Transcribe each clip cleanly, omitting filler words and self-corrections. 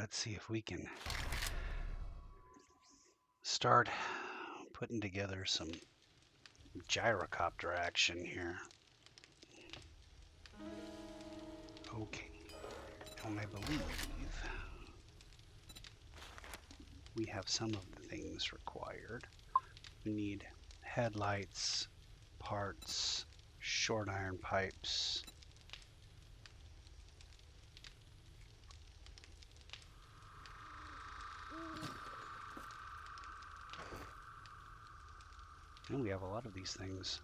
let's see if we can start putting together some gyrocopter action here. Okay, and I believe we have some of the things required. We need headlights, parts, short iron pipes, and we have a lot of these things.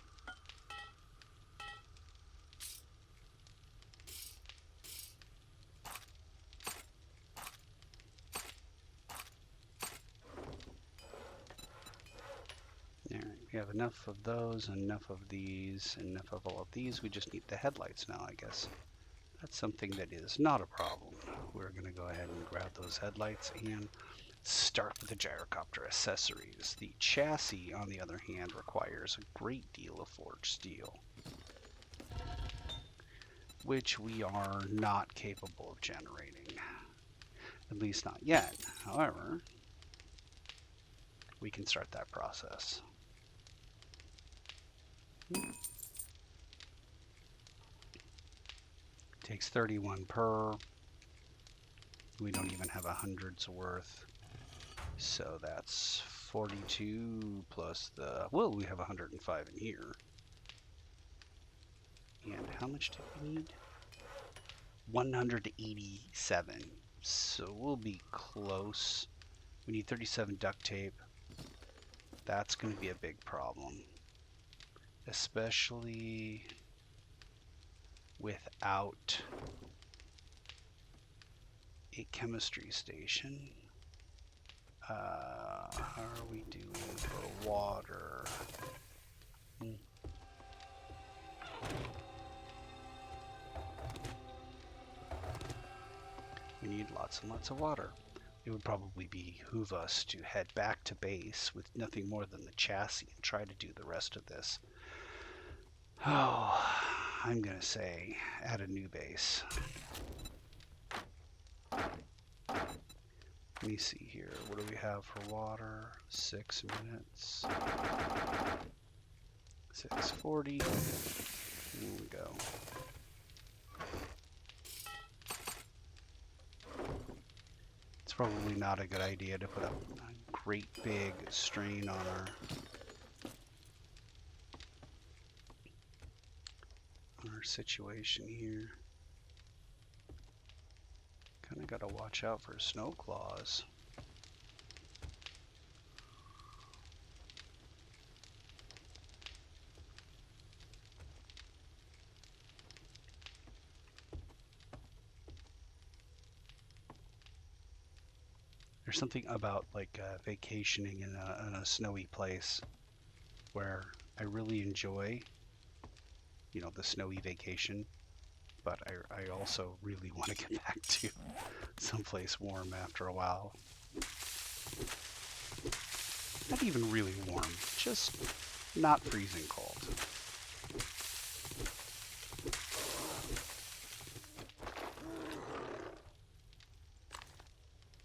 There, we have enough of those, enough of these, enough of all of these. We just need the headlights now, I guess. That's something that is not a problem. We're going to go ahead and grab those headlights and start with the gyrocopter accessories. The chassis, on the other hand, requires a great deal of forged steel, which we are not capable of generating, at least not yet. However, we can start that process. Takes 31 per. We don't even have 100's worth. So that's 42 plus the, well, we have 105 in here. And how much do we need? 187. So we'll be close. We need 37 duct tape. That's going to be a big problem, especially without a chemistry station. How are we doing for water? We need lots and lots of water. It would probably behoove us to head back to base with nothing more than the chassis and try to do the rest of this. Oh, I'm going to say add a new base. Let me see here. What do we have for water? 6 minutes. 6:40. Here we go. It's probably not a good idea to put a great big strain on our situation here. Kind of got to watch out for snow claws. There's something about like vacationing in a snowy place where I really enjoy, you know, the snowy vacation, but I also really want to get back to someplace warm after a while. Not even really warm, just not freezing cold.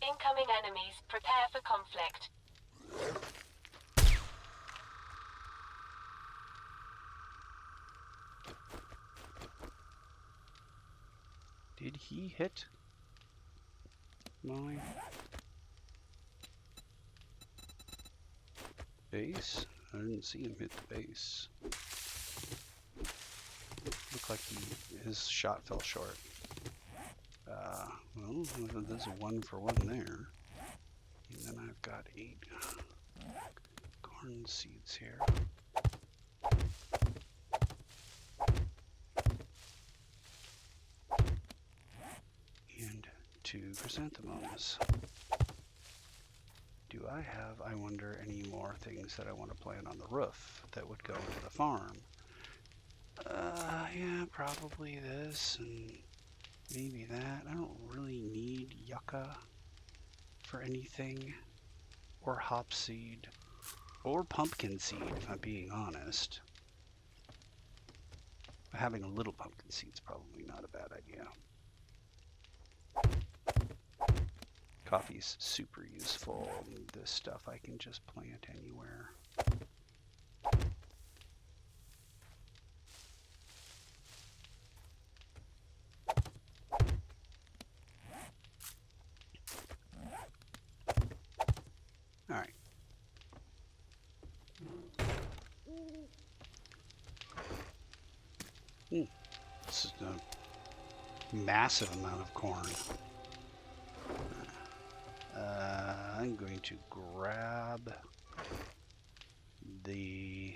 Incoming enemies, prepare for conflict. Did he hit my base? I didn't see him hit the base. Looked like his shot fell short. Well, there's a 1 for 1 there. And then I've got 8 corn seeds here. And 2 chrysanthemums. Do I have, I wonder, any more things that I want to plant on the roof that would go into the farm? Yeah, probably this and maybe that. I don't really need yucca for anything, or hop seed, or pumpkin seed, if I'm being honest. Having a little pumpkin seed is probably not a bad idea. Coffee's super useful. This stuff I can just plant anywhere. All right. This is a massive amount of corn. I'm going to grab the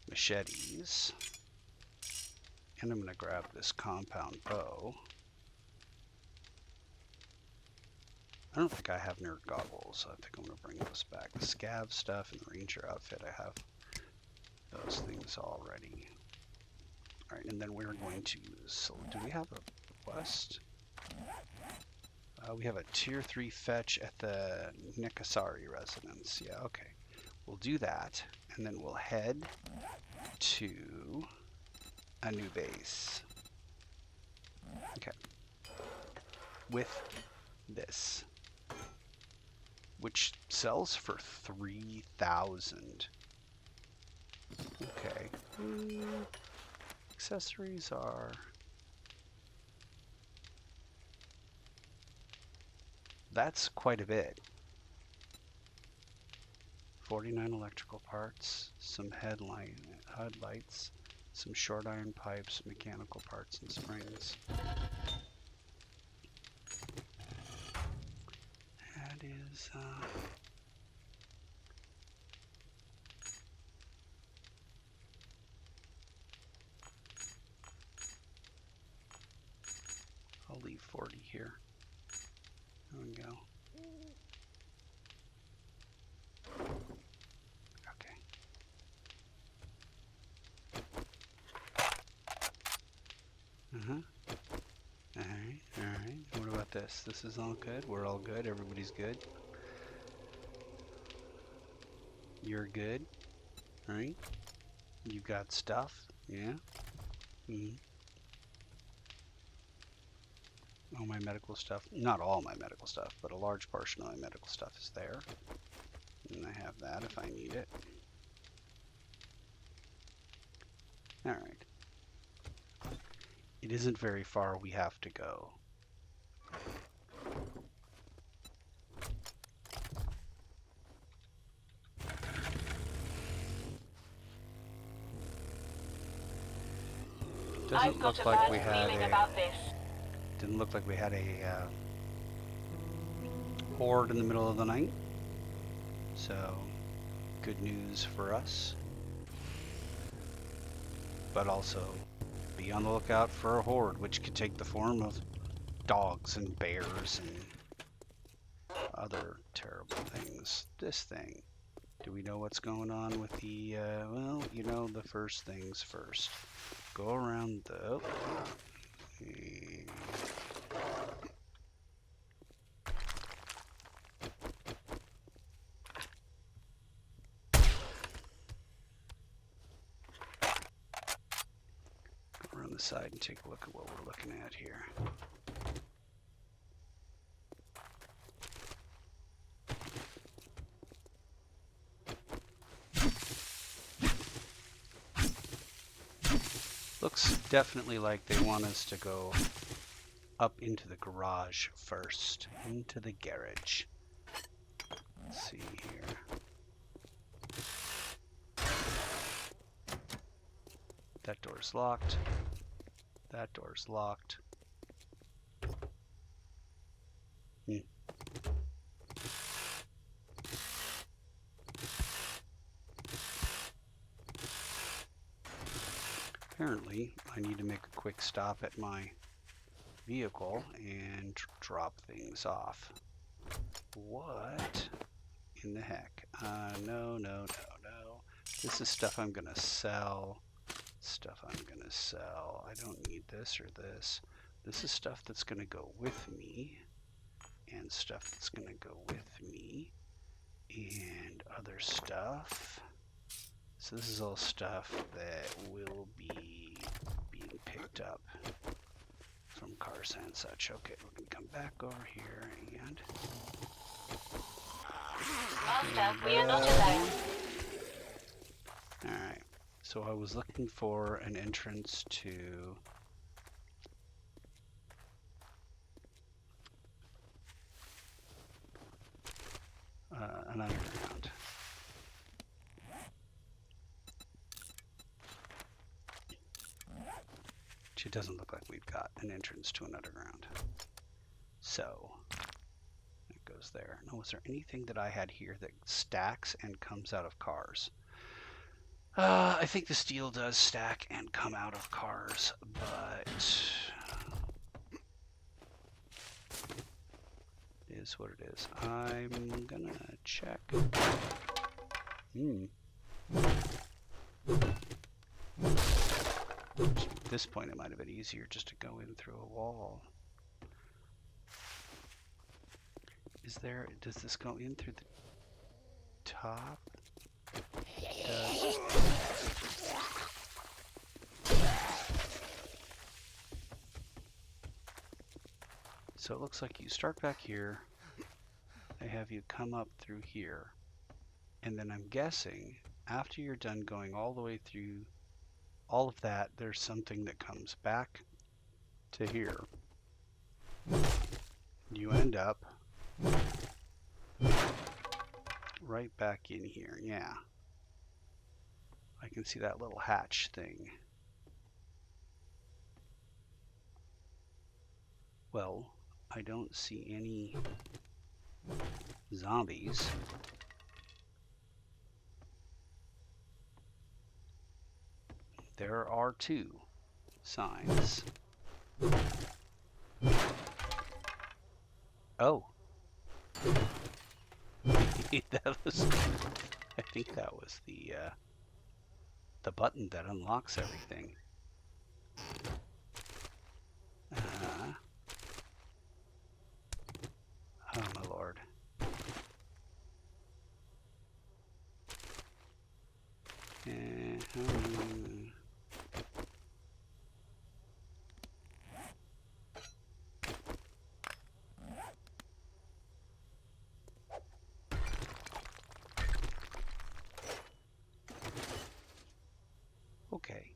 machetes, and I'm going to grab this compound bow. I don't think I have nerd goggles. I think I'm going to bring those back. The scav stuff and the ranger outfit, I have those things already. All right, and then we're going to use, so do we have a quest? We have a tier 3 fetch at the Nekasari residence. Yeah, okay. We'll do that, and then we'll head to a new base. Okay. With this, which sells for 3,000. Okay. Accessories are... That's quite a bit. 49 electrical parts, some headlights, some short iron pipes, mechanical parts and springs. That is, I'll leave 40 here. There we go. Okay. Alright. What about this? This is all good? We're all good? Everybody's good? You're good? Right? You got stuff? Yeah? All my medical stuff, not all my medical stuff, but a large portion of my medical stuff is there. And I have that if I need it. Alright. It isn't very far we have to go. Doesn't look like we had a... Didn't look like we had a horde in the middle of the night. So, good news for us. But also, be on the lookout for a horde, which could take the form of dogs and bears and other terrible things. This thing. Do we know what's going on with the, well, you know, the first things first. Go around the... Oh, go around the side and take a look at what we're looking at here. Looks definitely like they want us to go up into the garage first. Into the garage. Let's see here. That door's locked. That door's locked. Apparently, I need to make a quick stop at my vehicle and drop things off. What in the heck? No. This is stuff I'm gonna sell. Stuff I'm gonna sell. I don't need this or this. This is stuff that's gonna go with me, and stuff that's gonna go with me, and other stuff. So this is all stuff that will be being picked up from cars and such. Okay, we're going to come back over here and... Master, we are not alone. Alright, so I was looking for an entrance to... an underground. It doesn't look like we've got an entrance to an underground. So, it goes there. Now, was there anything that I had here that stacks and comes out of cars? I think the steel does stack and come out of cars, but it is what it is. I'm gonna check. At this point, it might have been easier just to go in through a wall. Does this go in through the top? It does. So it looks like you start back here, they have you come up through here, and then I'm guessing after you're done going all the way through all of that, there's something that comes back to here. You end up right back in here. Yeah, I can see that little hatch thing. Well, I don't see any zombies. There are 2 signs. Oh. That was, I think that was the button that unlocks everything. Oh my lord. Okay.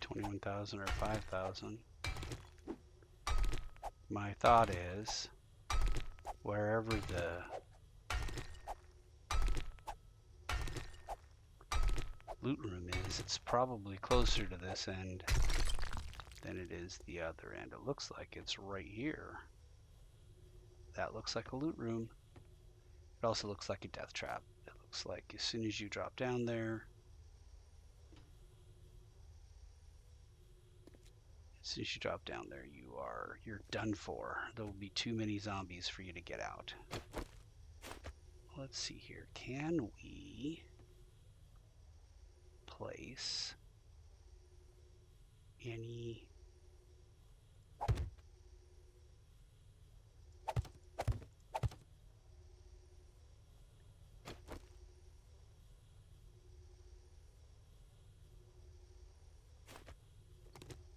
$21,000 or $5,000. My thought is, wherever the loot room is, it's probably closer to this end than it is the other end. It looks like it's right here. That looks like a loot room. It also looks like a death trap. It looks like as soon as you drop down there, you're done for. There will be too many zombies for you to get out. Let's see here. Can we place any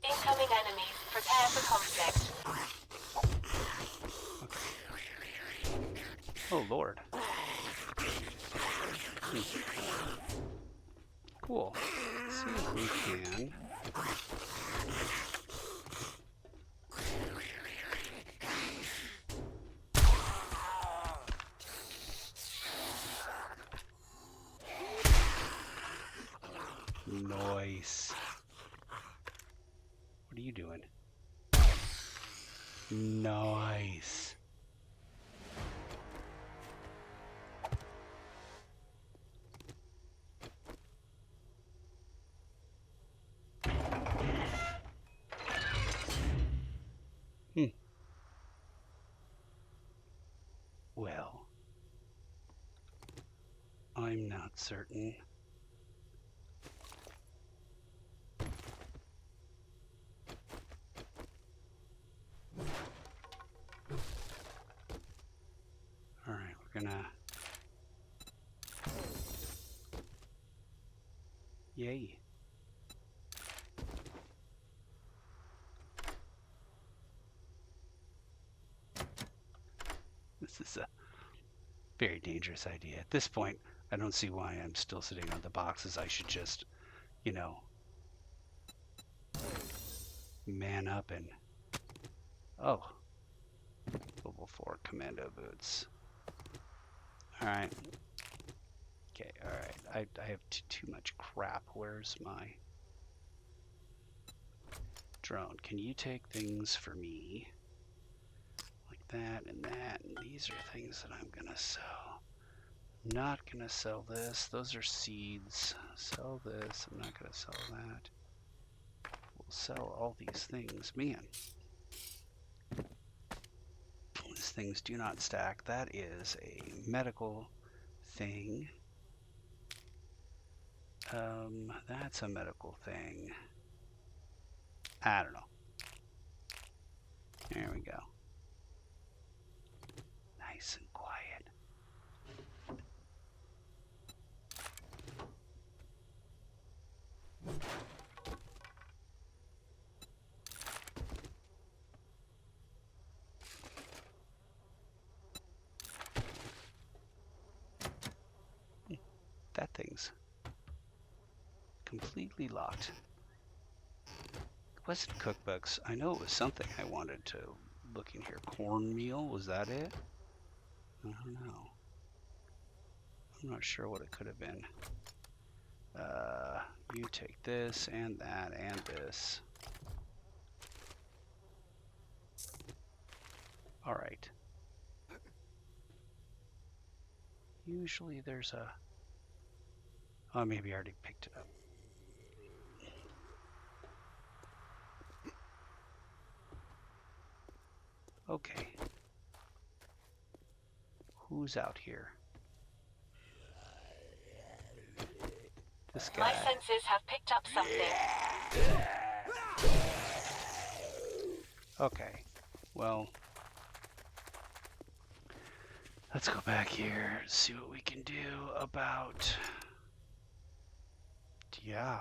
Incoming enemies. Prepare for conflict. Okay. Oh lord. Cool. Let's see if we can. Nice. What are you doing? Nice. Well, I'm not certain gonna... Yay. This is a very dangerous idea. At this point, I don't see why I'm still sitting on the boxes. I should just, you know, man up and... Oh. Level 4 commando boots. Alright. Okay, alright. I have too much crap. Where's my drone? Can you take things for me? Like that and that. And these are things that I'm gonna sell. I'm not gonna sell this. Those are seeds. Sell this. I'm not gonna sell that. We'll sell all these things. Man. These things do not stack. That is a medical thing. That's a medical thing. I don't know. There we go. Nice and quiet. That thing's completely locked. It wasn't cookbooks. I know it was something I wanted to look in here. Cornmeal, was that it? I don't know. I'm not sure what it could have been. You take this and that and this. Alright. Usually there's a... Oh, maybe I already picked it up. Okay. Who's out here? This guy. My senses have picked up something. Okay. Well, let's go back here, see what we can do about... Yeah.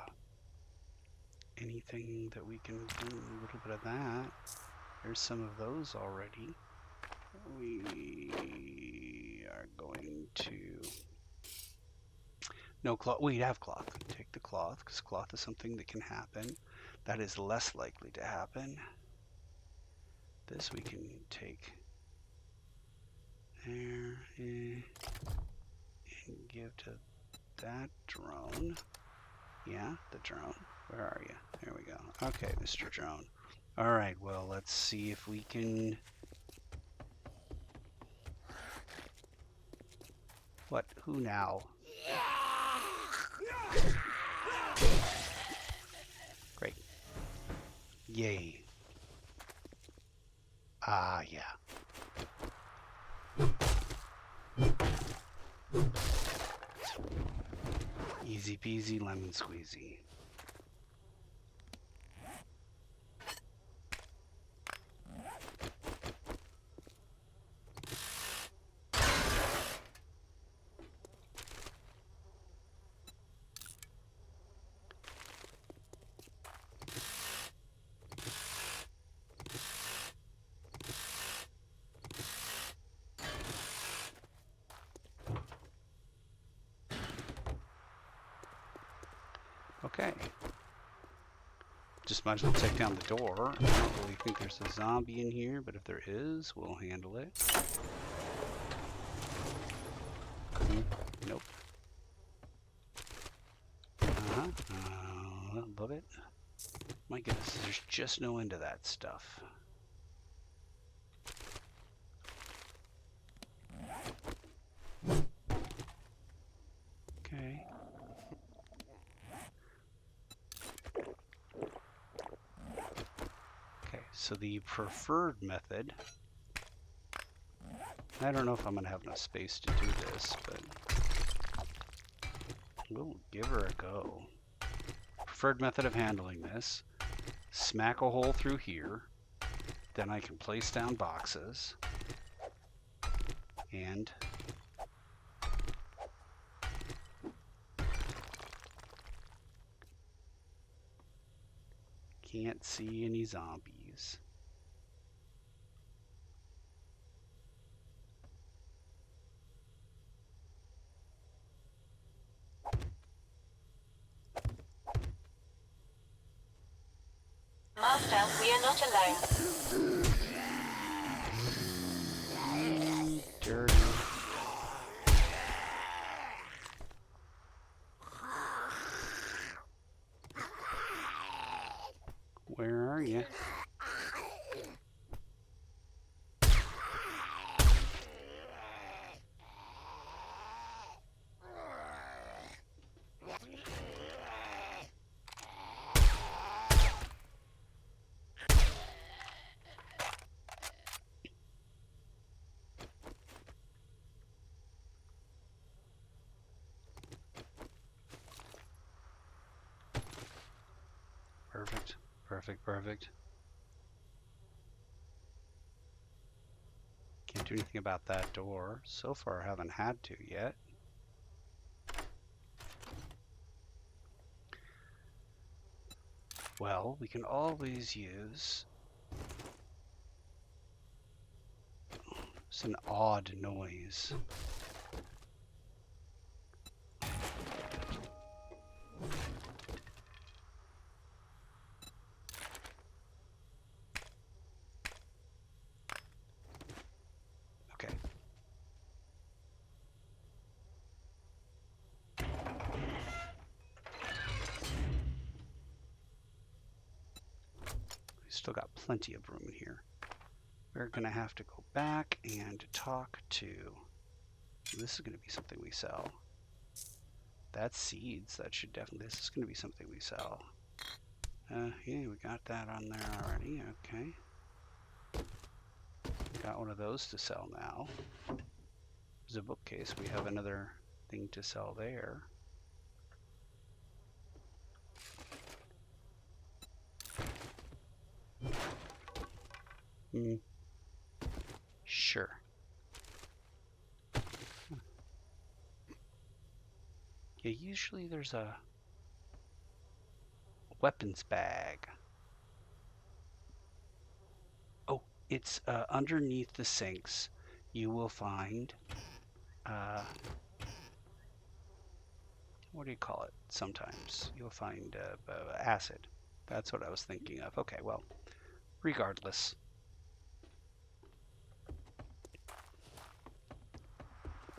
Anything that we can do, a little bit of that. There's some of those already. We are going to... No cloth. We have cloth. Take the cloth, because cloth is something that can happen. That is less likely to happen. This we can take there and give to that drone. Yeah, the drone. Where are you? There we go. Okay, Mr. Drone. Alright, well, let's see if we can... What? Who now? Great. Yay. Ah, yeah. Easy peasy lemon squeezy. Okay. Just might as well take down the door. I don't really think there's a zombie in here, but if there is, we'll handle it. Nope. Love it. My goodness, there's just no end to that stuff. Okay. Okay, so the preferred method, I don't know if I'm going to have enough space to do this, but we'll give her a go. Preferred method of handling this, smack a hole through here, then I can place down boxes, and Can't see any zombies. Master, we are not alone. Dirty. Where are you? Perfect, perfect, perfect. Can't do anything about that door. So far, I haven't had to yet. Well, we can always use... It's an odd noise. Okay. We still got plenty of room here. We're gonna have to go back and talk to... This is gonna be something we sell. That's seeds. That should definitely... This is gonna be something we sell. Yeah, we got that on there already. Okay. Got one of those to sell now. There's a bookcase. We have another thing to sell there. Sure. Yeah, usually there's a weapons bag. Oh, it's underneath the sinks. You will find, what do you call it? Sometimes you'll find acid. That's what I was thinking of. Okay, well, regardless.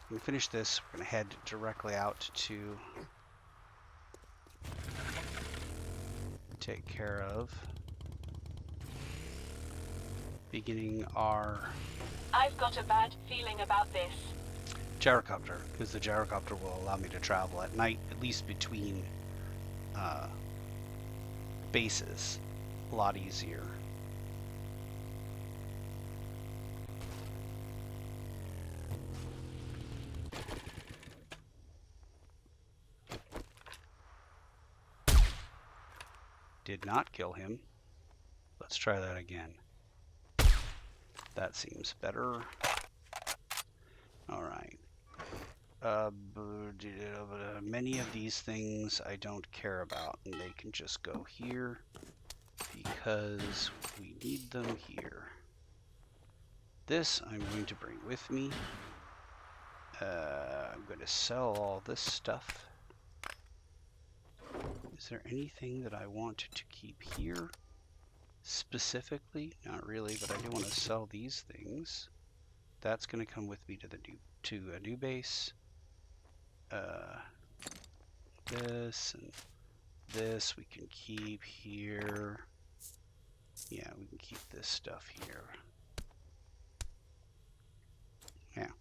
When we finish this, we're going to head directly out to take care of beginning our... I've got a bad feeling about this. Gyrocopter, because the gyrocopter will allow me to travel at night, at least between bases, a lot easier. Did not kill him. Let's try that again. That seems better. All right. Many of these things I don't care about, and they can just go here because we need them here. This I'm going to bring with me. I'm going to sell all this stuff. Is there anything that I want to keep here specifically? Not really, but I do want to sell these things. That's going to come with me to a new base. This and this we can keep here. Yeah, we can keep this stuff here. Yeah.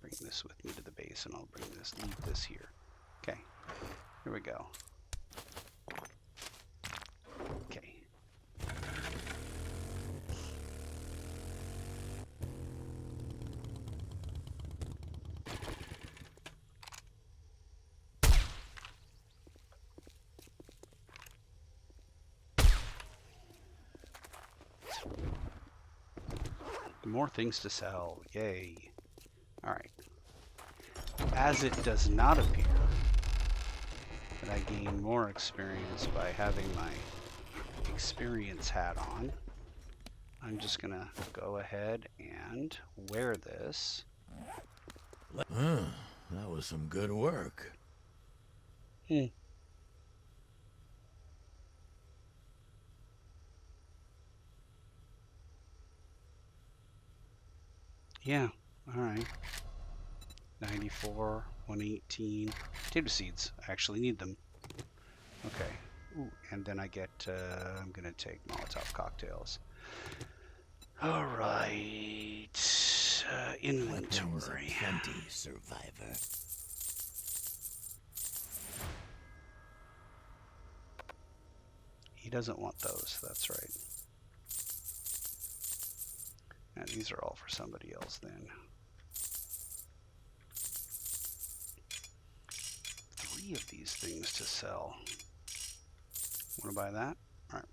Bring this with me to the base, and I'll leave this here. Okay, here we go. Okay. More things to sell, yay. Alright. As it does not appear, the and I gain more experience by having my experience hat on, I'm just gonna go ahead and wear this. That was some good work. Yeah, alright. 94, 118. Potato seeds. I actually need them. Okay. Ooh, and then I get, I'm gonna take Molotov cocktails. Alright. Inventory. Plenty, survivor. He doesn't want those, that's right. And these are all for somebody else then. 3 of these things to sell. Want to buy that? All right.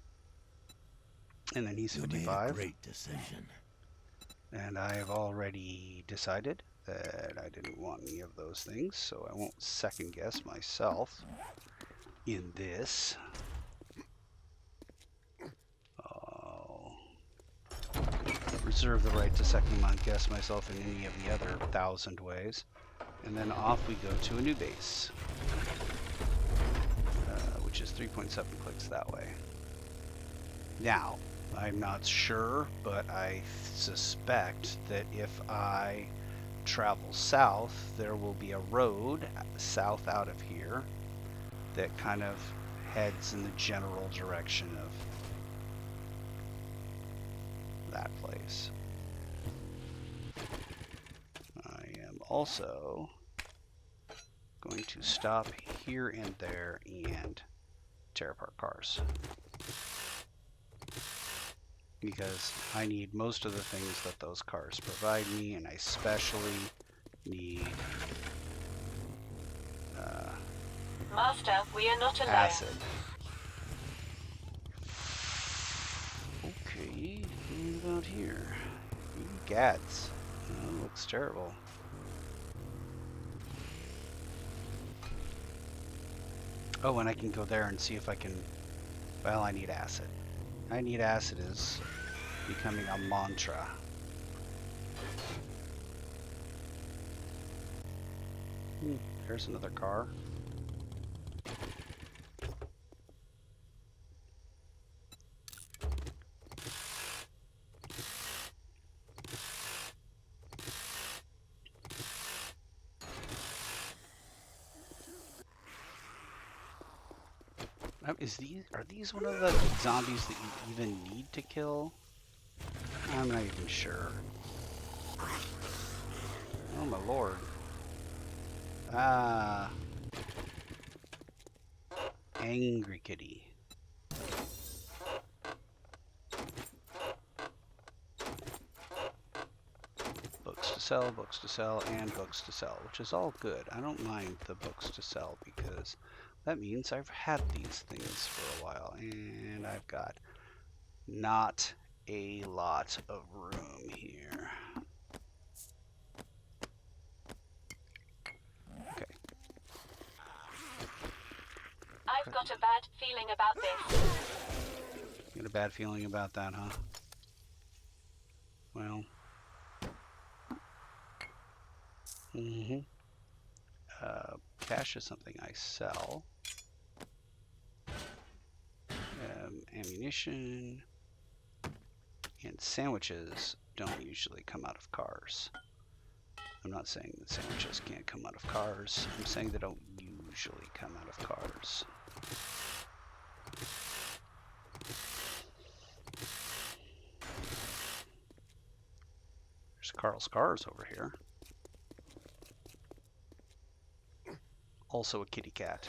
And then he's 55. You made a great decision. And I have already decided that I didn't want any of those things, so I won't second guess myself in this. I'll reserve the right to second guess myself in any of the other 1,000 ways. And then off we go to a new base, which is 3.7 clicks that way. Now, I'm not sure, but I suspect that if I travel south, there will be a road south out of here that kind of heads in the general direction of that place. I am also going to stop here and there and tear apart cars, because I need most of the things that those cars provide me, and I especially need Master, we are not alone. acid. Okay, what about here? Ooh, gads. That looks terrible. Oh, and I can go there and see if I can... Well, I need acid. I need acid is becoming a mantra. There's another car. Are these one of the zombies that you even need to kill? I'm not even sure. Oh my lord. Ah. Angry kitty. Books to sell, and books to sell, which is all good. I don't mind the books to sell because that means I've had these things for a while, and I've got not a lot of room here. Okay. I've got a bad feeling about this. You got a bad feeling about that, huh? Well. Cash is something I sell. Ammunition and sandwiches don't usually come out of cars. I'm not saying that sandwiches can't come out of cars. I'm saying they don't usually come out of cars. There's Carl's Cars over here. Also a kitty cat.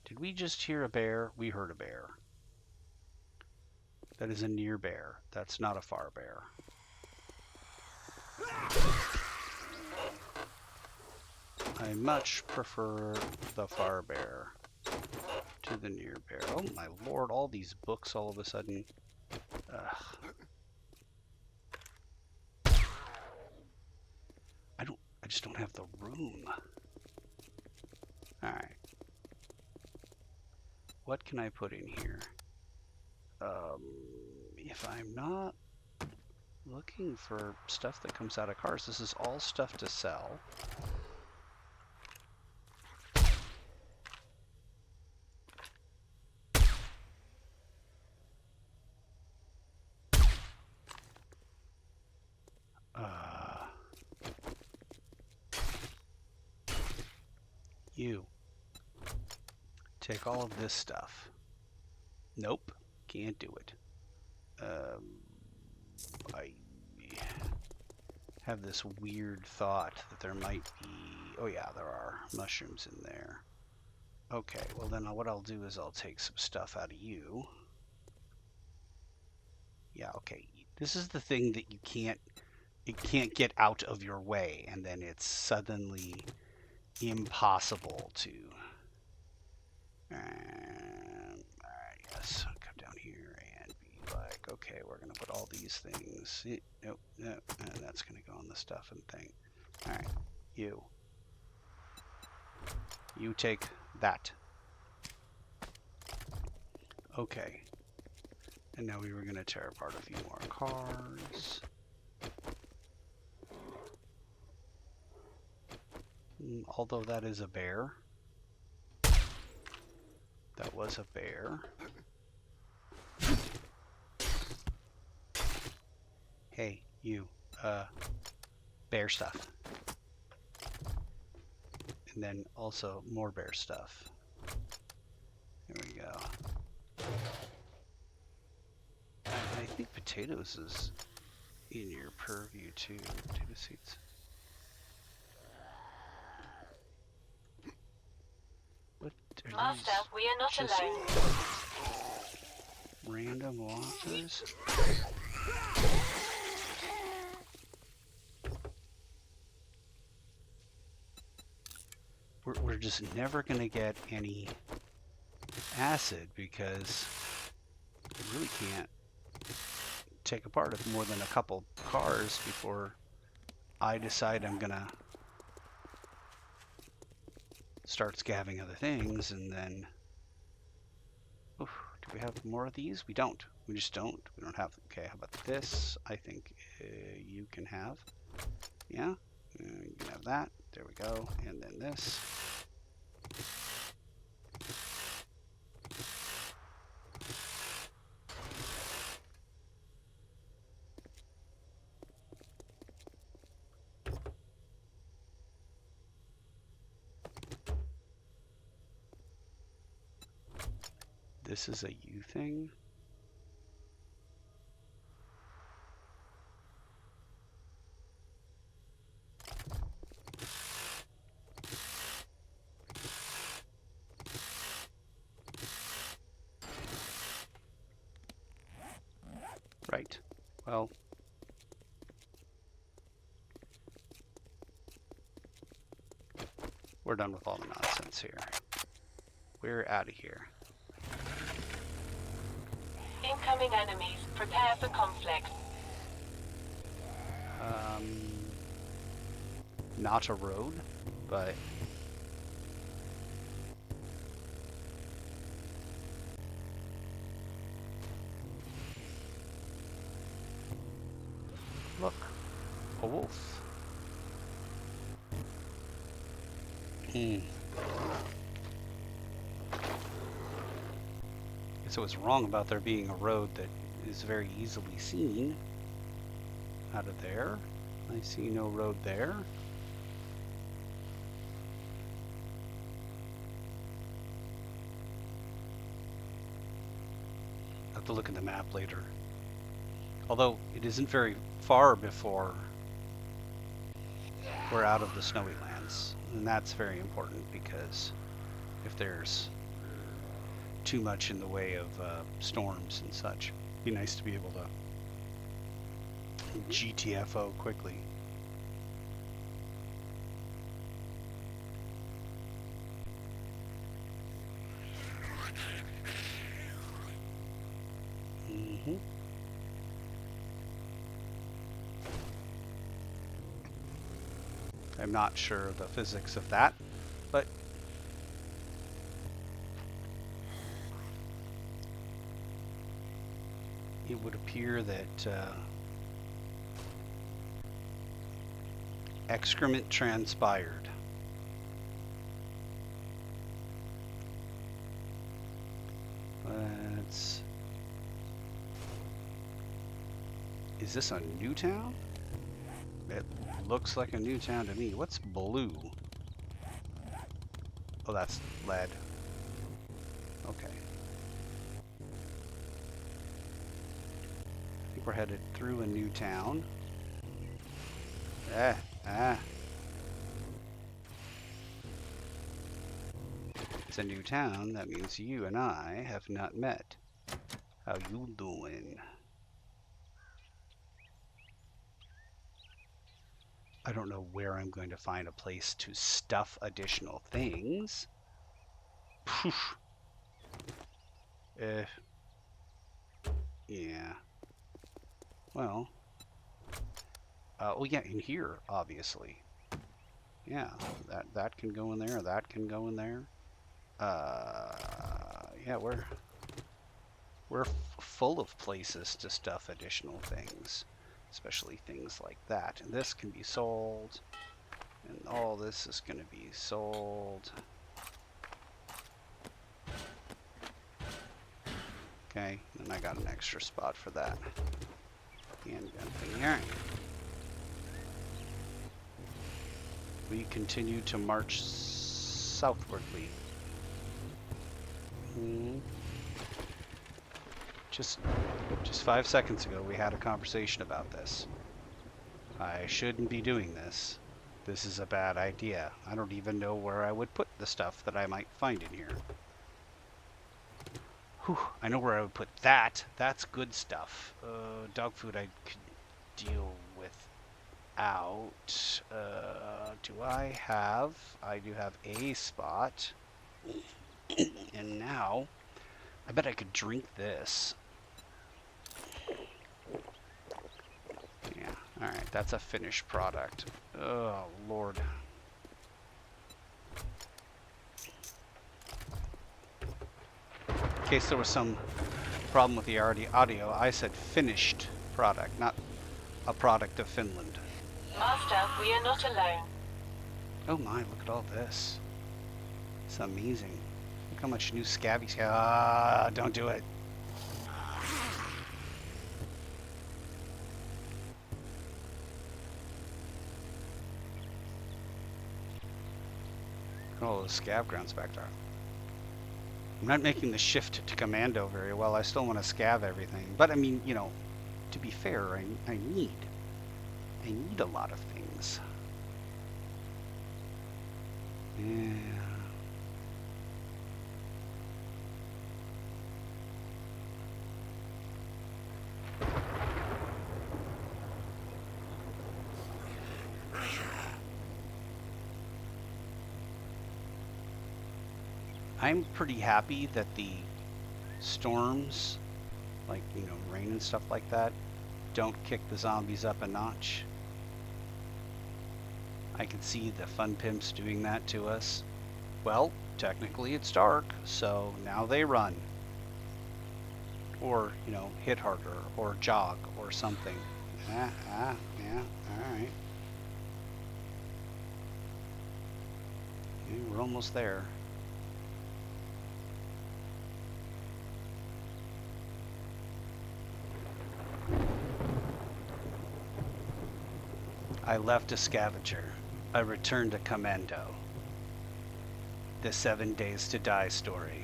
Did we just hear a bear? We heard a bear. That is a near bear. That's not a far bear. I much prefer the far bear. to the near bear. Oh my lord, all these books all of a sudden. Ugh. I just don't have the room. Alright. What can I put in here? If I'm not looking for stuff that comes out of cars, this is all stuff to sell. You take all of this stuff. Nope, can't do it. I have this weird thought that there might be, oh yeah, there are mushrooms in there. Okay, well then what I'll do is I'll take some stuff out of you. Yeah, okay. This is the thing that it can't get out of your way, and then it's suddenly impossible to. Alright, yes, come down here and be like, okay, we're gonna put all these things. Nope, nope, and that's gonna go on the stuff and thing. Alright, you take that. Okay. And now we were gonna tear apart a few more cars. Although that is a bear. That was a bear. Hey, you, bear stuff. And then also more bear stuff. There we go. I think potatoes is in your purview too. Potato seeds. What are Master, these? we are not Just alone. random walkers? We're just never gonna get any acid because we really can't take apart more than a couple cars before I decide I'm gonna start scabbing other things, and then oof, do we have more of these? We don't. We just don't. We don't have. Okay, how about this? I think you can have. Yeah, you can have that. There we go. And then this. This is a U thing. Right. Well, we're done with all the nonsense here. We're out of here. Incoming enemies. Prepare for conflict. Not a road, but look, a wolf. So it's wrong about there being a road that is very easily seen out of there. I see no road there. I'll have to look at the map later. Although it isn't very far before we're out of the snowy lands. And that's very important because if there's too much in the way of storms and such, it'd be nice to be able to GTFO quickly. Mm-hmm. I'm not sure the physics of that, but it would appear that excrement transpired. Let's... Is this a new town? It looks like a new town to me. What's blue? Oh, that's lead. Okay. I think we're headed through a new town. It's a new town. That means you and I have not met. How you doing? I don't know where I'm going to find a place to stuff additional things. Poof. Yeah. Well. Oh yeah, in here, obviously. Yeah, that can go in there. That can go in there. Yeah, we're full of places to stuff additional things, especially things like that. And this can be sold, and all this is going to be sold. Okay, and I got an extra spot for that. Handgun thing. All right. We continue to march southwardly. Just 5 seconds ago, we had a conversation about this. I shouldn't be doing this. This is a bad idea. I don't even know where I would put the stuff that I might find in here. Whew, I know where I would put that. That's good stuff. Dog food I could deal without. Do I have? I do have a spot. And now, I bet I could drink this. Yeah, alright, that's a finished product. Oh, Lord. In case there was some problem with the audio, I said finished product, not a product of Finland. Master, we are not alone. Oh my, look at all this. It's amazing. Look how much new scabbies. Ah, don't do it. Look at all those scab grounds back there. I'm not making the shift to commando very well. I still want to scav everything. But I mean, you know, to be fair, I need a lot of things. Yeah. I'm pretty happy that the storms, like, you know, rain and stuff like that, don't kick the zombies up a notch. I can see the fun pimps doing that to us. Well, technically it's dark, so now they run. Or, you know, hit harder, or jog, or something. Yeah, alright. Okay, we're almost there. I left a scavenger. I returned a commando. The 7 Days to Die story.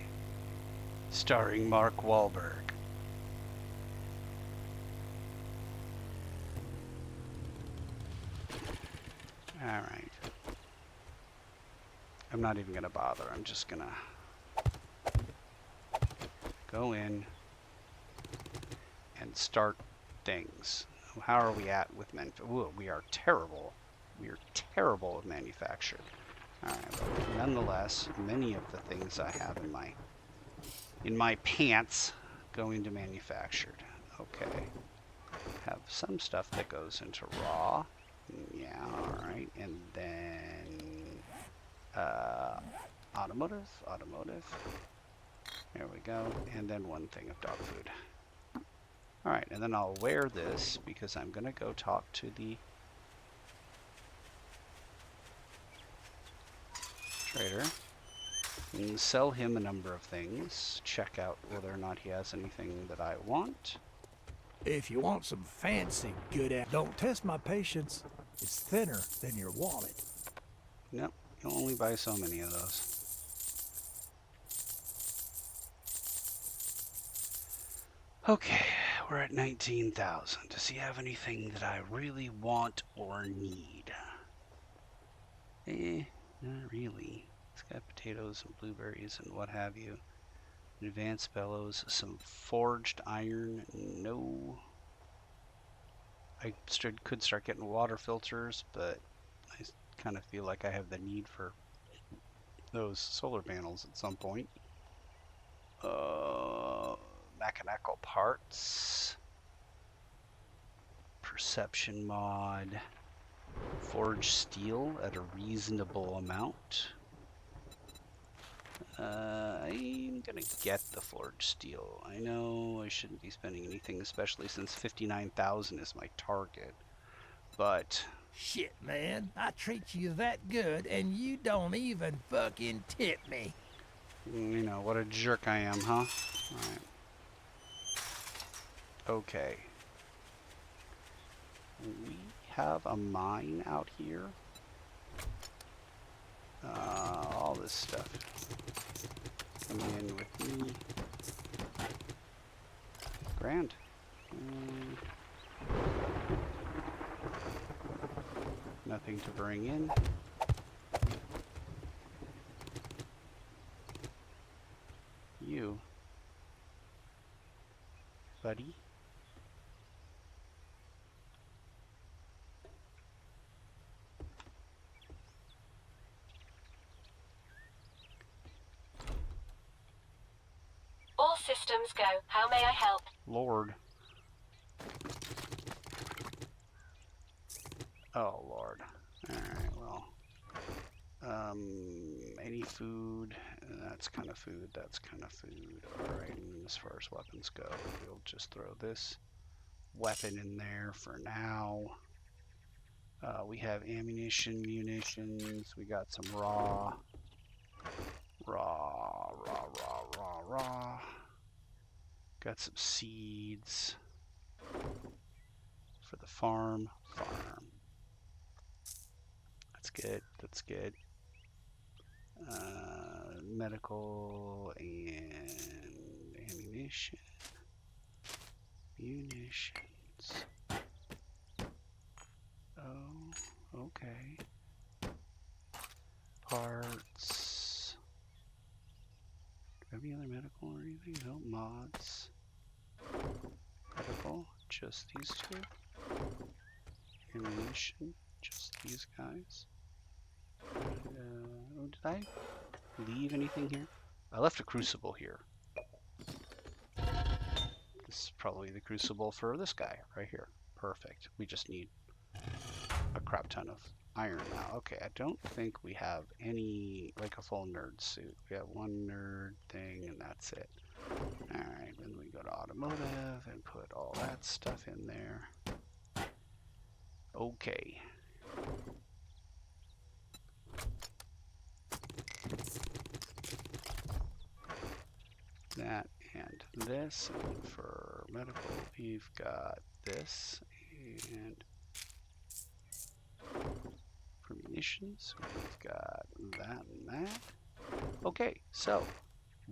Starring Mark Wahlberg. Alright. I'm not even going to bother. I'm just going to go in and start things. How are we at with we are terrible. We are terrible at manufacture. Alright, but nonetheless, many of the things I have in my pants go into manufactured. Okay. Have some stuff that goes into raw. Yeah, alright. And then automotive. There we go. And then one thing of dog food. Alright, and then I'll wear this because I'm going to go talk to the trader and sell him a number of things. Check out whether or not he has anything that I want. If you want some fancy good don't test my patience. It's thinner than your wallet. Nope, you'll only buy so many of those. Okay, we're at 19,000. Does he have anything that I really want or need? Not really. He's got potatoes and blueberries and what have you. Advanced bellows, some forged iron, no. I could start getting water filters, but I kind of feel like I have the need for those solar panels at some point. Mechanical parts, perception mod, forged steel at a reasonable amount. I'm gonna get the forged steel. I know I shouldn't be spending anything, especially since 59,000 is my target, but Shit, man. I treat you that good and you don't even fucking tip me. you know, what a jerk I am, huh? Alright. Okay. We have a mine out here. All this stuff coming in with me. Grand. Nothing to bring in. You, buddy. All systems go. How may I help? Lord. Oh, Lord. Alright, well. Any food, that's kind of food, that's kind of food. Alright, and as far as weapons go, we'll just throw this weapon in there for now. We have ammunition, munitions, we got some raw. Got some seeds for the farm. That's good, that's good. Medical and ammunition. Munitions. Oh, okay. Parts. Do we have any other medical or anything? No, mods. Medical, just these two. Ammunition, just these guys. Oh, did I leave anything here? I left a crucible here. This is probably the crucible for this guy right here. Perfect. We just need a crap ton of iron now. Okay, I don't think we have any, like a full nerd suit. We have one nerd thing and that's it. Alright, then we go to automotive and put all that stuff in there. Okay. That and this, and for medical we've got this, and for munitions we've got that and that. Okay, so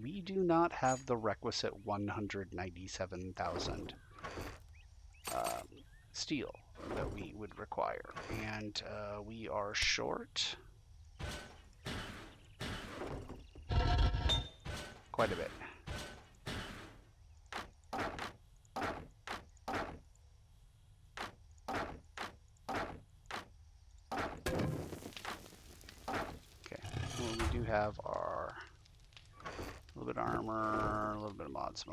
we do not have the requisite 197,000 steel that we would require, and we are short quite a bit. Okay, well, we do have our little bit of armor, a little bit of mods.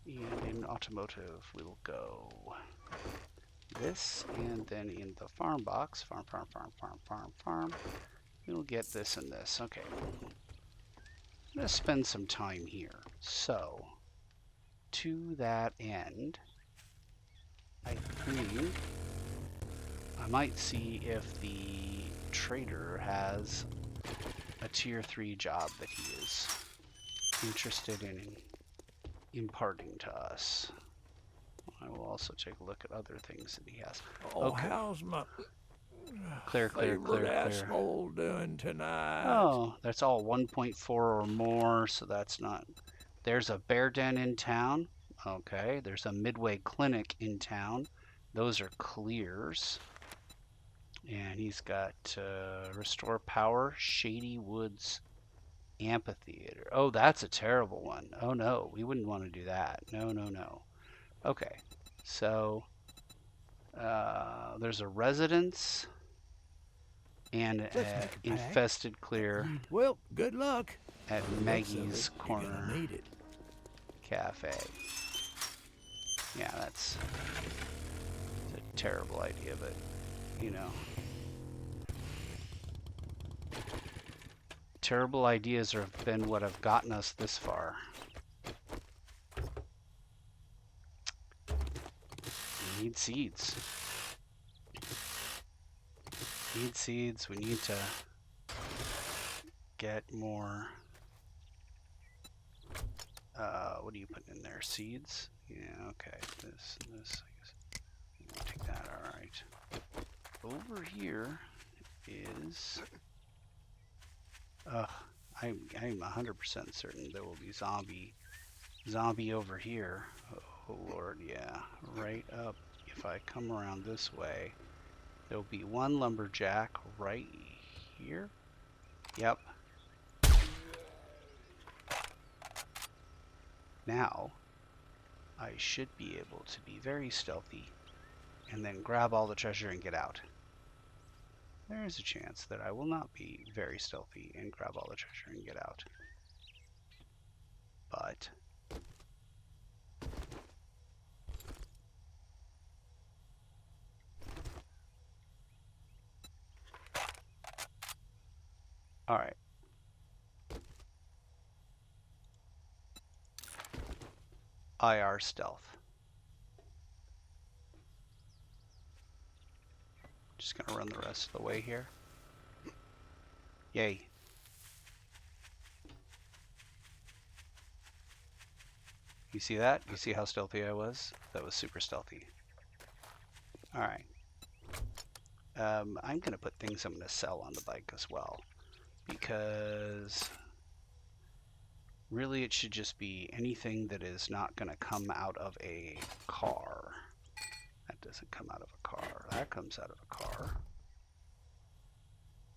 And in automotive, we'll go this, and then in the farm box, farm, we'll get this and this. Okay. I'm going to spend some time here. So, to that end, I think I might see if the trader has a tier 3 job that he is interested in imparting to us. I will also take a look at other things that he has. Oh, Okay. how's my Clear. favorite asshole doing tonight? Oh, that's all 1.4 or more, so that's not... There's a bear den in town. Okay, there's a Midway clinic in town. Those are clears. And he's got Restore Power, Shady Woods Amphitheater. Oh, that's a terrible one. Oh no, we wouldn't want to do that. No. Okay, so there's a residence and Let's an make a pact. infested clear Well, good luck. at The looks of Maggie's it, you're Corner gonna need it. Cafe. Yeah, that's a terrible idea, but you know. Terrible ideas have been what have gotten us this far. We need seeds. We need to get more. What are you putting in there? Seeds? Yeah, okay. This, I guess. Take that, alright. Over here is... I'm 100% certain there will be zombie over here. Oh lord, yeah. Right up. If I come around this way, there'll be one lumberjack right here. Yep. Now, I should be able to be very stealthy and then grab all the treasure and get out. There is a chance that I will not be very stealthy and grab all the treasure and get out. But alright. IR stealth. Just gonna run the rest of the way here. Yay. You see that? You see how stealthy I was? That was super stealthy. Alright. I'm gonna put things I'm gonna sell on the bike as well. Because really it should just be anything that is not gonna come out of a car. That doesn't come out of a car. That comes out of a car.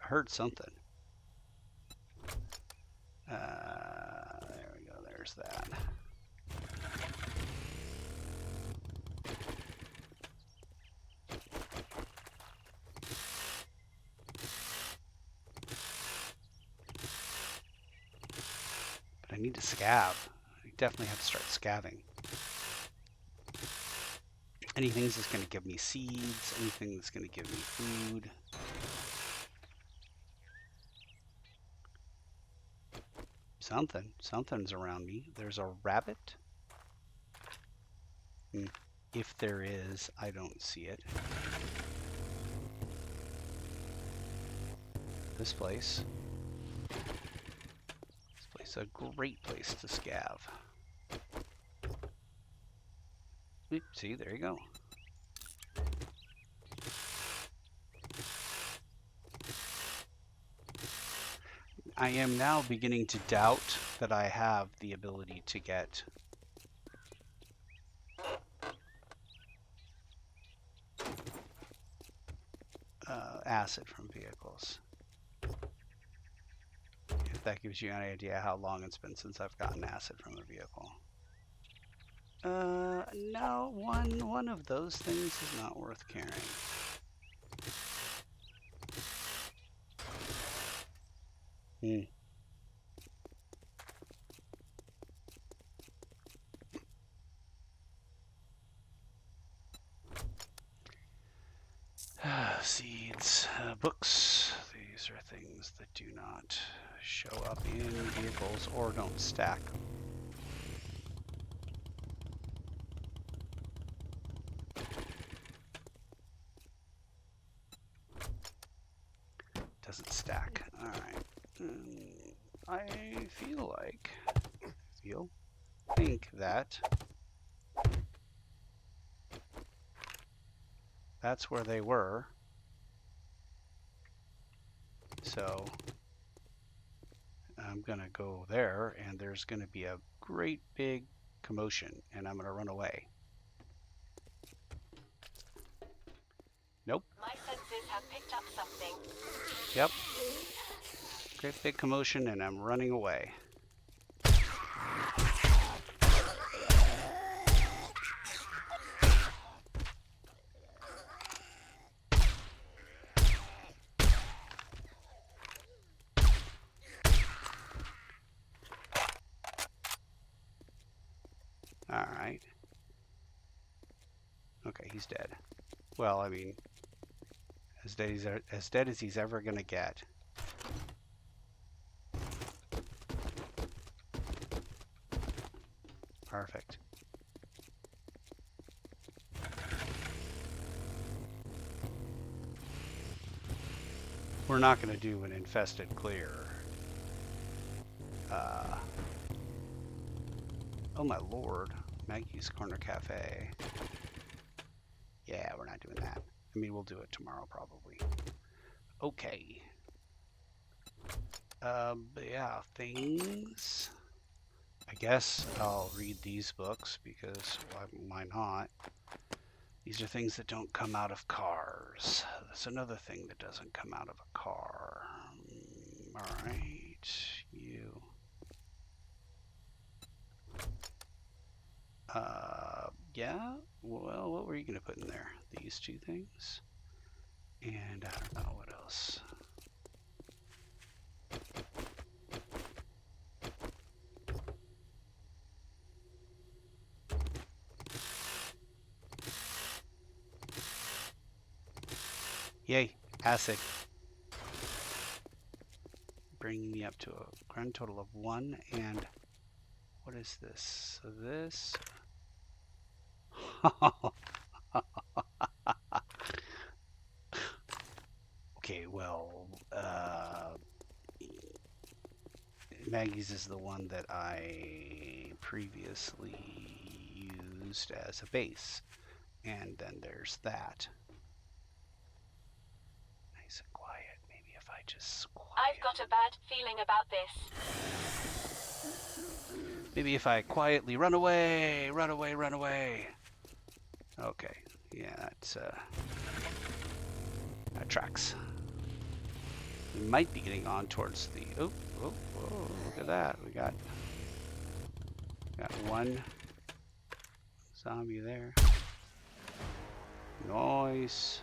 I heard something. There we go. There's that. But I need to scav. I definitely have to start scavving. Anything that's going to give me seeds, anything that's going to give me food. Something's around me. There's a rabbit. If there is, I don't see it. This place. This place is a great place to scav. Oop, see, there you go. I am now beginning to doubt that I have the ability to get acid from vehicles. If that gives you any idea how long it's been since I've gotten acid from a vehicle. No, one of those things is not worth carrying. Alright, books. These are things that do not show up in vehicles or don't stack. Doesn't stack. Alright. I think that that's where they were. So I'm gonna go there, and there's gonna be a great big commotion, and I'm gonna run away. Nope. My senses have picked up something. Yep. Great big commotion, and I'm running away. Alright. Okay, he's dead. Well, I mean, as dead as he's ever gonna get. Perfect. We're not gonna do an infested clear. Oh my lord, Maggie's Corner Cafe. Yeah, we're not doing that. I mean, we'll do it tomorrow probably. Okay. But yeah, things. I guess I'll read these books because why not? These are things that don't come out of cars. That's another thing that doesn't come out of a car. Alright, you. Yeah, well, what were you going to put in there? These two things? And I don't know what else. Yay, acid. Bringing me up to a grand total of 1, and what is this? So this... Okay, well, Maggie's is the one that I previously used as a base, and then there's that. Nice and quiet. Maybe if I just quiet. I've got a bad feeling about this. Maybe if I quietly run away, run away, run away. Okay, yeah, that tracks. We might be getting on towards the. Oh, look at that. We got one zombie there. Nice.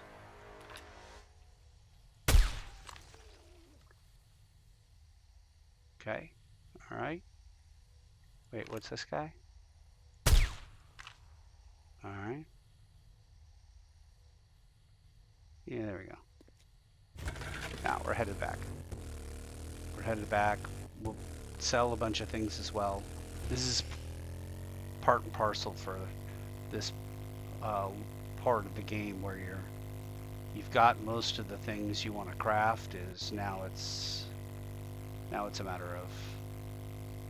Okay. All right. Wait, what's this guy? All right. Yeah, there we go. Now we're headed back. We're headed back. We'll sell a bunch of things as well. This is part and parcel for this part of the game where you've got most of the things you want to craft. Now it's a matter of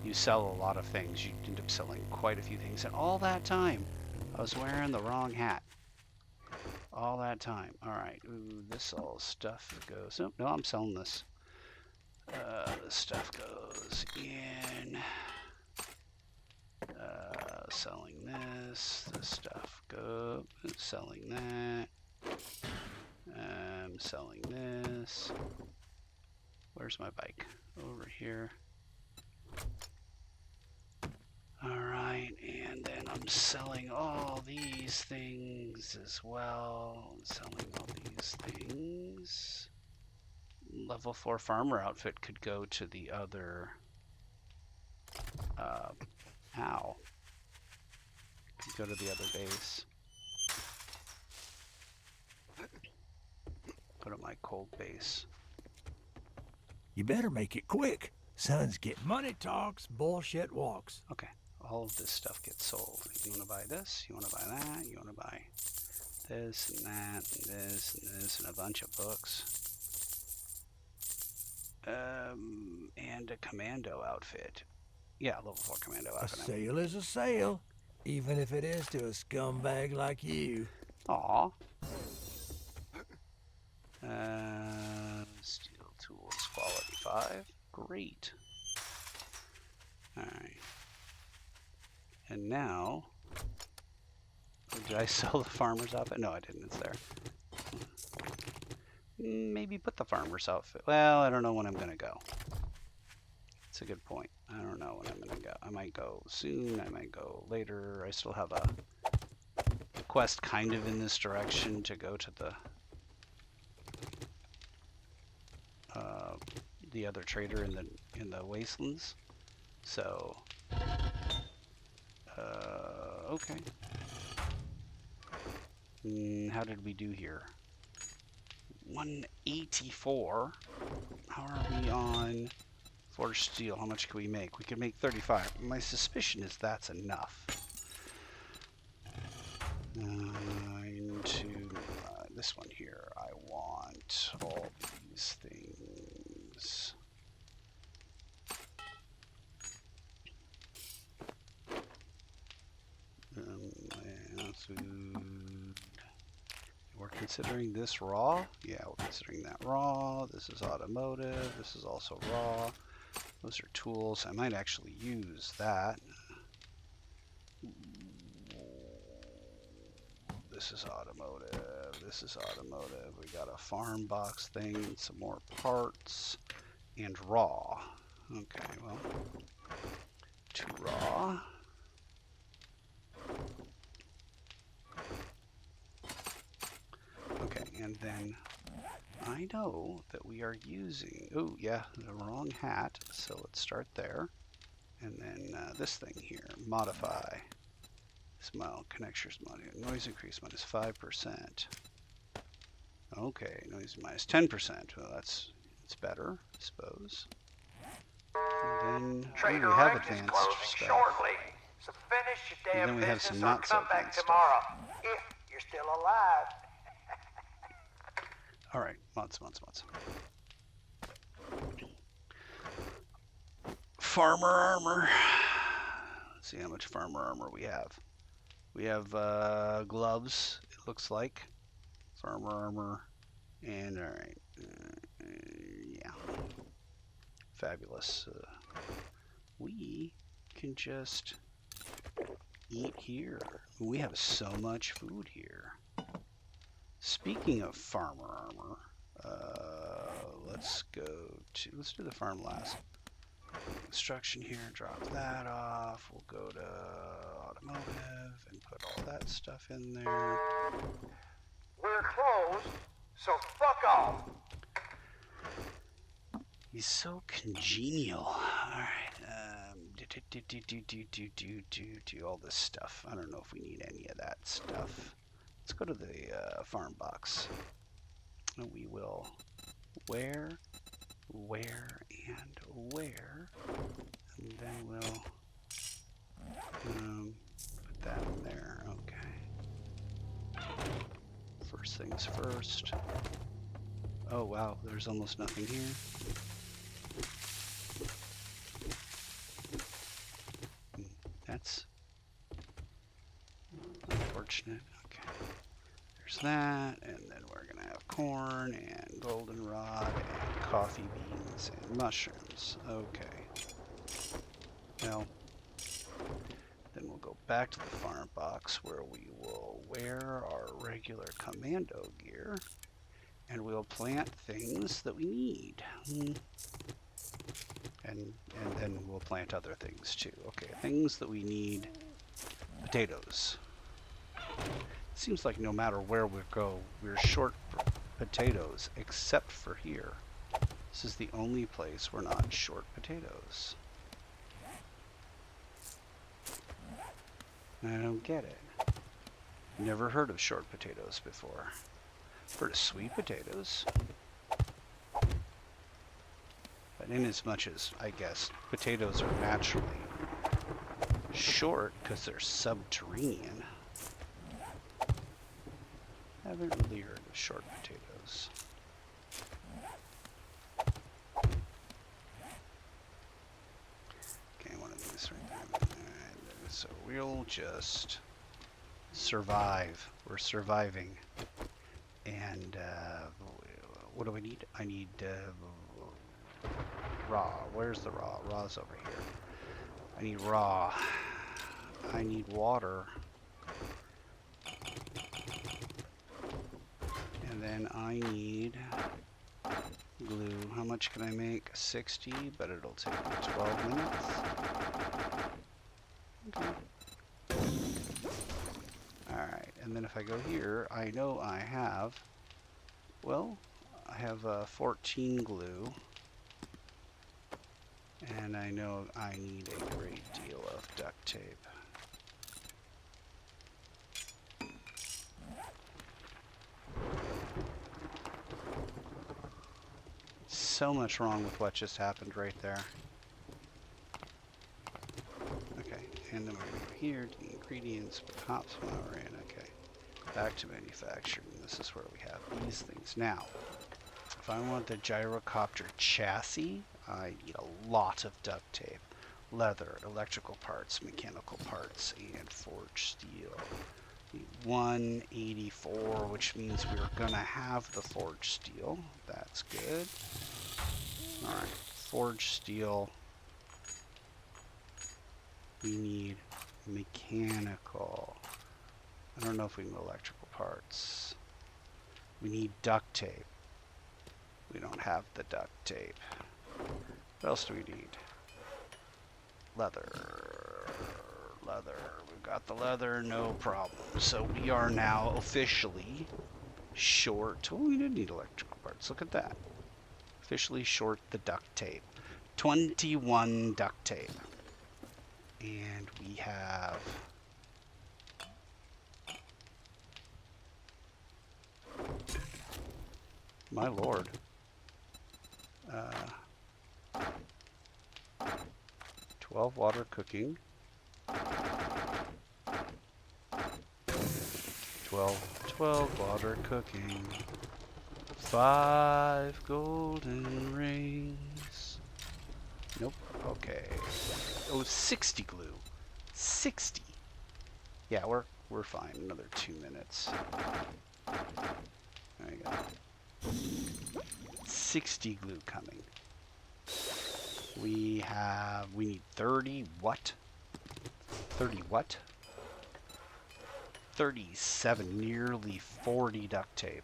you sell a lot of things. You end up selling quite a few things, and all that time I was wearing the wrong hat. All that time. All right. Ooh, this all stuff goes. Oh, no, I'm selling this. This stuff goes in. Selling this. This stuff goes. Selling that. Selling this. Where's my bike? Over here. Alright, and then I'm selling all these things as well. I'm selling all these things. Level 4 farmer outfit could go to the other... Could go to the other base. Go to my my cold base? You better make it quick. Son's getting money talks, bullshit walks. Okay, all of this stuff gets sold. You want to buy this? You want to buy that? You want to buy this and that and this and this and a bunch of books? And a commando outfit. Yeah, level 4 commando A outfit. sale is a sale, even if it is to a scumbag like you. Aw. Steel tools, quality 5. Great. Alright. And now, did I sell the farmer's outfit? No, I didn't. It's there. Maybe put the farmer's outfit. Well, I don't know when I'm going to go. It's a good point. I don't know when I'm going to go. I might go soon. I might go later. I still have a quest kind of in this direction to go to the other trader in the wastelands. So, okay. How did we do here? 184. How are we on forged steel? How much can we make? We can make 35. My suspicion is that's enough. Into this one here. I want all these things. Food. We're considering this raw? Yeah, we're considering that raw. This is automotive. This is also raw. Those are tools. I might actually use that. This is automotive. This is automotive. We got a farm box thing, some more parts, and raw. Okay, well, 2 raw. Okay, and then I know that we are using, oh yeah, the wrong hat, so let's start there. And then this thing here, modify. Smile, connectors mode, noise increase minus 5%. Okay, noise minus 10%. Well, that's better, I suppose. And then we have advanced stuff. Shortly, so finish your damn then we have business some or not so come back advanced tomorrow if you're still alive. All right, mods. Farmer armor. Let's see how much farmer armor we have. We have gloves, it looks like. Farmer armor. And all right. Yeah. Fabulous. We can just eat here. We have so much food here. Speaking of farmer armor, let's do the farm last. Construction here, drop that off. We'll go to automotive and put all that stuff in there. We're closed, so fuck off. He's so congenial. All right. Do all this stuff. I don't know if we need any of that stuff. Let's go to the farm box. And we will where, and where. And then we'll put that in there. Okay. First things first. Oh wow, there's almost nothing here. That's unfortunate. Okay. There's that, and then we're gonna have corn and goldenrod and coffee beans and mushrooms. Okay. Well, then we'll go back to the farm box where we will wear our regular commando gear and we'll plant things that we need. And then we'll plant other things too. Okay, things that we need. Potatoes. Seems like no matter where we go, we're short potatoes, except for here. This is the only place we're not short potatoes. I don't get it. Never heard of short potatoes before. Heard of sweet potatoes. But in as much as, I guess, potatoes are naturally short because they're subterranean, I haven't really heard of short potatoes. Okay, one of these right there. Alright, so we'll just survive. We're surviving. And what do I need? I need raw. Where's the raw? Raw's over here. I need raw. I need water. And then I need glue. How much can I make? 60, but it'll take me 12 minutes. Okay. Alright, and then if I go here, I know I have, well, I have 14 glue. And I know I need a great deal of duct tape. So much wrong with what just happened right there. Okay, and then we're going to go here to the ingredients, put hops flour in. Okay, back to manufacturing. This is where we have these things. Now, if I want the gyrocopter chassis, I need a lot of duct tape, leather, electrical parts, mechanical parts, and forged steel. 184, which means we're gonna have the forged steel. That's good. Alright, forged steel. We need mechanical. I don't know if we need electrical parts. We need duct tape. We don't have the duct tape. What else do we need? Leather. Leather. We've got the leather, no problem. So we are now officially short. Oh, we did need electrical parts. Look at that. Officially short the duct tape. 21 duct tape. And we have... My lord. 12 water cooking. 12 water cooking. 5 golden rings. Nope. Okay. Oh, 60 glue. 60. Yeah, we're fine. Another 2 minutes. There you go. 60 glue coming. We need 30 what? 30 what? 37, nearly 40 duct tape.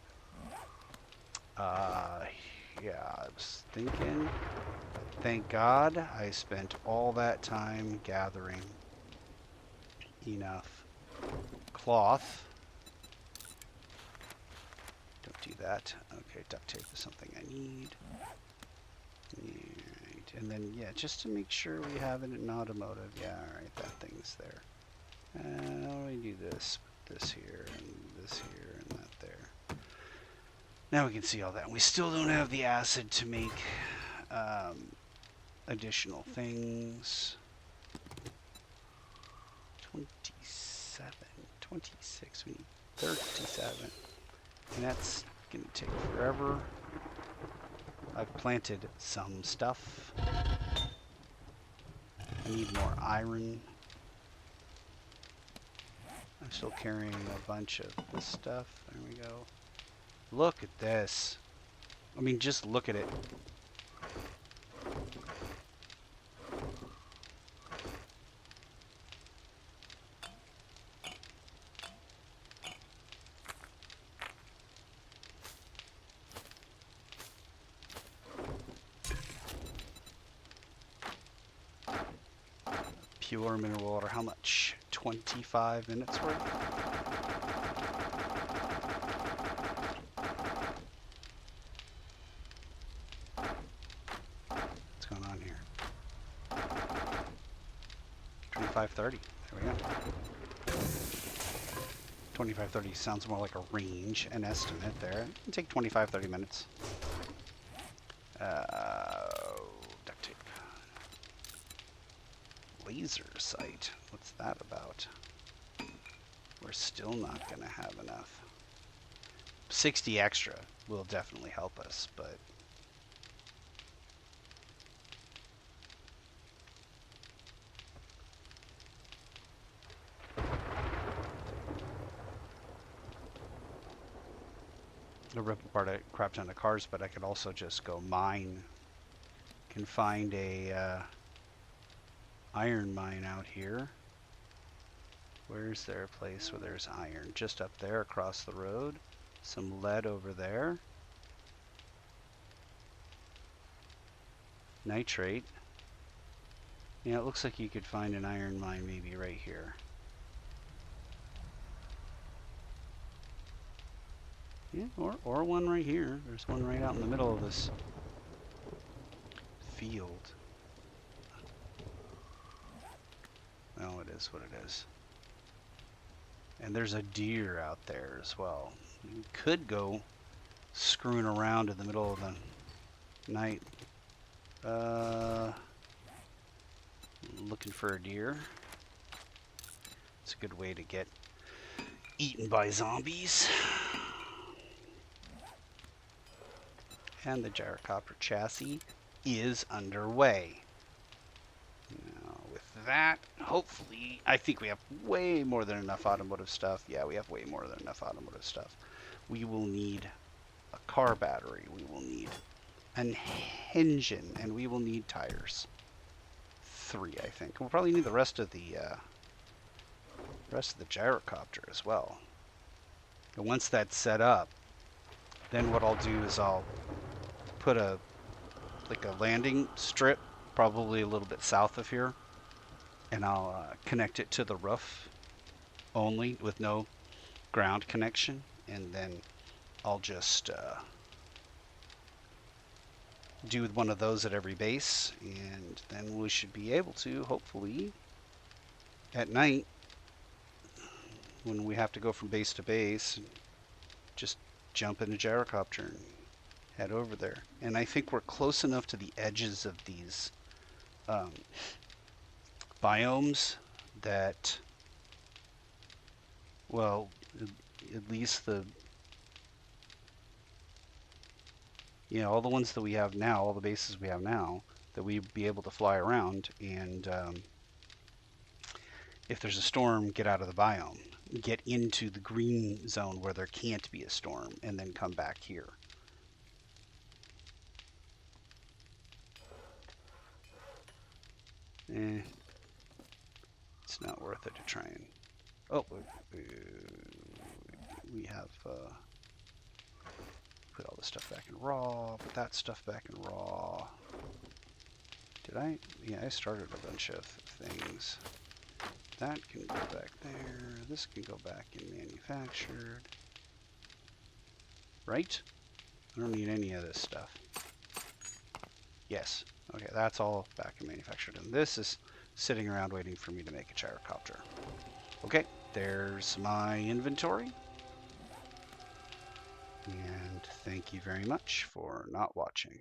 Yeah, I was thinking, thank God I spent all that time gathering enough cloth. Don't do that. Okay, duct tape is something I need. Right. And then, yeah, just to make sure we have it in automotive. Yeah, alright, that thing's there. How do we do this? Put this here, and this here, and that there. Now we can see all that. We still don't have the acid to make additional things. 27, 26, we need 37. And that's going to take forever. I've planted some stuff. I need more iron. I'm still carrying a bunch of this stuff. There we go. Look at this. I mean, just look at it. Pure mineral water. How much? 25 minutes worth? What's going on here? 25:30. There we go. 25:30 sounds more like a range, an estimate there. It'll take 25-30 minutes. laser sight. What's that about? We're still not going to have enough. 60 extra will definitely help us, but I'll rip apart a crap ton of cars, but I could also just go mine. Can find a iron mine out here. Where's there a place where there's iron? Just up there across the road. Some lead over there. Nitrate. Yeah, it looks like you could find an iron mine maybe right here. Yeah, or one right here. There's one right out in the middle of this field. Oh, it is what it is. And there's a deer out there as well. You could go screwing around in the middle of the night. Looking for a deer. It's a good way to get eaten by zombies. And the gyrocopter chassis is underway. Now, with that, hopefully, I think we have way more than enough automotive stuff. Yeah, we have way more than enough automotive stuff. We will need a car battery. We will need an engine, and we will need tires. 3, I think. We'll probably need the rest of the gyrocopter as well. And once that's set up, then what I'll do is I'll put a landing strip, probably a little bit south of here, and I'll connect it to the roof only with no ground connection, and then I'll just do one of those at every base, and then we should be able to, hopefully, at night, when we have to go from base to base, just jump in a gyrocopter and head over there. And I think we're close enough to the edges of these biomes that, well, at least all the ones that we have now, all the bases we have now, that we'd be able to fly around and if there's a storm, get out of the biome, get into the green zone where there can't be a storm, and then come back here. It's not worth it to try and... Oh, we have put all this stuff back in raw, put that stuff back in raw. Did I? Yeah, I started a bunch of things. That can go back there. This can go back in manufactured. Right? I don't need any of this stuff. Yes. Okay, that's all back in manufactured. And this is sitting around waiting for me to make a gyrocopter. Okay, there's my inventory. And thank you very much for not watching.